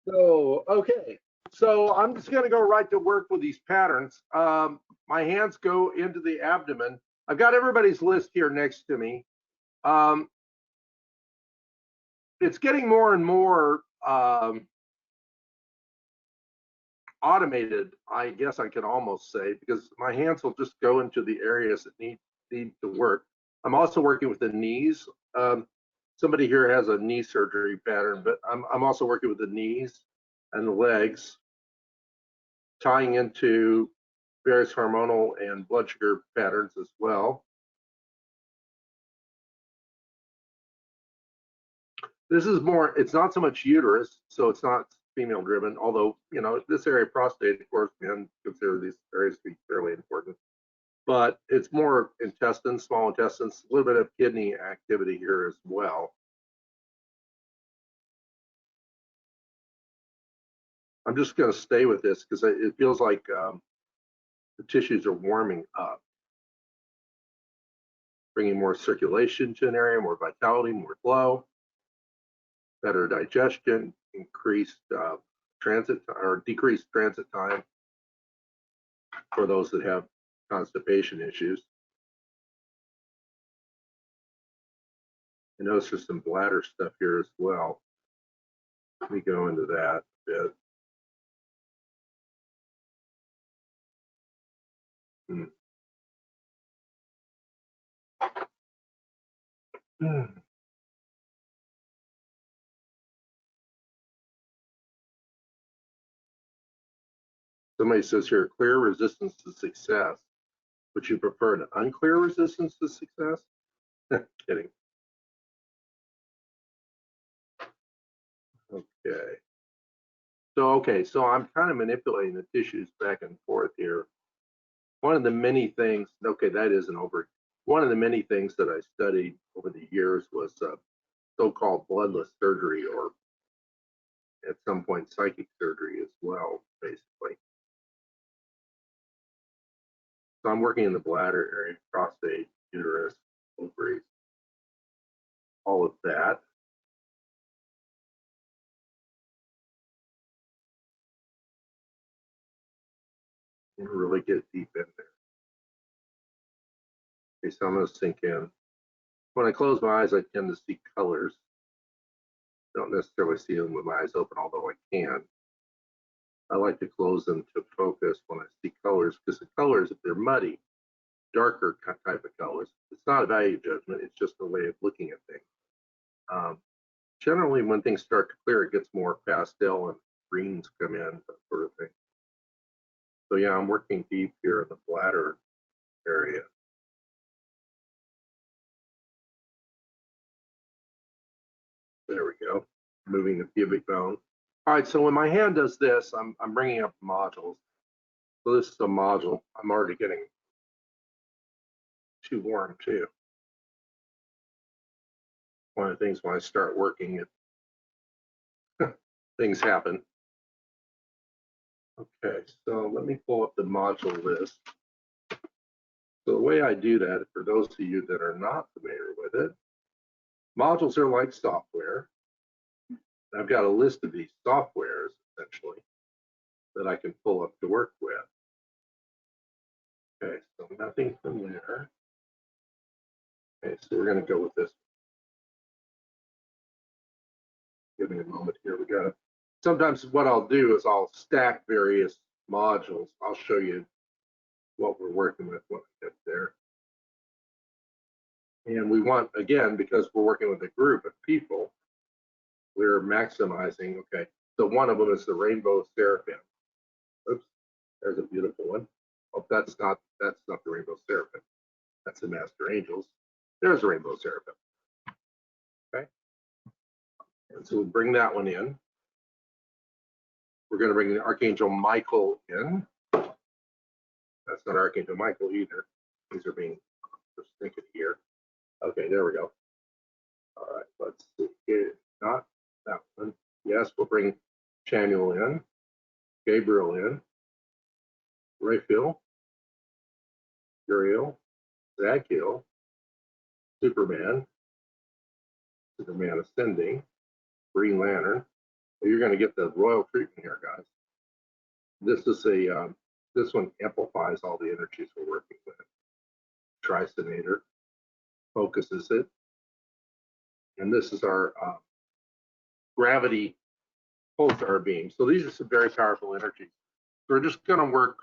Okay. So I'm just going to go right to work with these patterns. My hands go into the abdomen. I've got everybody's list here next to me. It's getting more and more automated, I guess I can almost say, because my hands will just go into the areas that need to work. I'm also working with the knees. Somebody here has a knee surgery pattern, but I'm also working with the knees and the legs, tying into various hormonal and blood sugar patterns as well. This is more, it's not so much uterus, so it's not female driven, although, you know, this area of prostate, of course, men consider these areas to be fairly important. But it's more intestines, small intestines, a little bit of kidney activity here as well. I'm just going to stay with this because it feels like the tissues are warming up, bringing more circulation to an area, more vitality, more flow, better digestion, increased transit or decreased transit time for those that have constipation issues. I notice there's some bladder stuff here as well. Let me go into that a bit. Somebody says here, clear resistance to success. Would you prefer an unclear resistance to success? Kidding. Okay. So I'm kind of manipulating the tissues back and forth here. One of the many things, okay, that isn't over. One of the many things that I studied over the years was so-called bloodless surgery, or at some point psychic surgery as well, basically. So I'm working in the bladder area, prostate, uterus, ovaries, all of that. And really get deep in there. Okay, so I'm going to sink in. When I close my eyes, I tend to see colors. Don't necessarily see them with my eyes open, although I can. I like to close them to focus when I see colors, because the colors, if they're muddy, darker type of colors, it's not a value judgment, it's just a way of looking at things. Generally, when things start to clear, it gets more pastel and greens come in, that sort of thing. So yeah, I'm working deep here in the bladder area. There we go. Moving the pubic bone. All right, so when my hand does this, I'm bringing up modules. So this is a module. I'm already getting too warm too. One of the things when I start working, things happen. Okay, so let me pull up the module list. So the way I do that, for those of you that are not familiar with it, modules are like software. I've got a list of these softwares, essentially, that I can pull up to work with. Okay, so nothing from there. Okay, so we're going to go with this. Give me a moment here. We got it. Sometimes what I'll do is I'll stack various modules. I'll show you what we're working with when I get there. And we want, again, because we're working with a group of people, we're maximizing, okay, so one of them is the Rainbow Seraphim. Oops, there's a beautiful one. Oh, that's not the Rainbow Seraphim. That's the Master Angels. There's a Rainbow Seraphim. Okay. And so we'll bring that one in. We're going to bring the Archangel Michael in. That's not Archangel Michael either. These are being just thinking here. Okay, there we go. All right, let's see. Not that one. Yes, we'll bring Chamuel in, Gabriel in, Raphael, Uriel, Zachiel, Superman, Superman Ascending, Green Lantern, You're going to get the royal treatment here, guys. This is a this one amplifies all the energies we're working with. Tricinator focuses it, and this is our gravity pulsar beam. So these are some very powerful energies. So we're just going to work,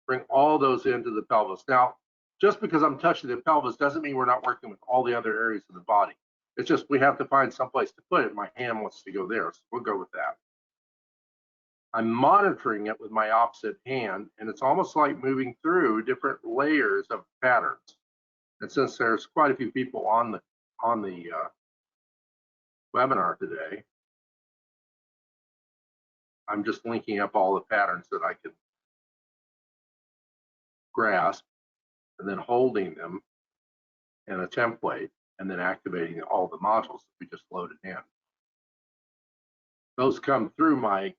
bring all those into the pelvis. Now, just because I'm touching the pelvis doesn't mean we're not working with all the other areas of the body. It's just we have to find some place to put it. My hand wants to go there, so we'll go with that. I'm monitoring it with my opposite hand, and it's almost like moving through different layers of patterns. And since there's quite a few people on the webinar today, I'm just linking up all the patterns that I can grasp, and then holding them in a template, and then activating all the modules that we just loaded in. Those come through my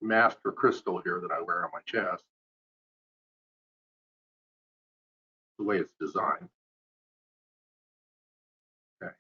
master crystal here that I wear on my chest, the way it's designed.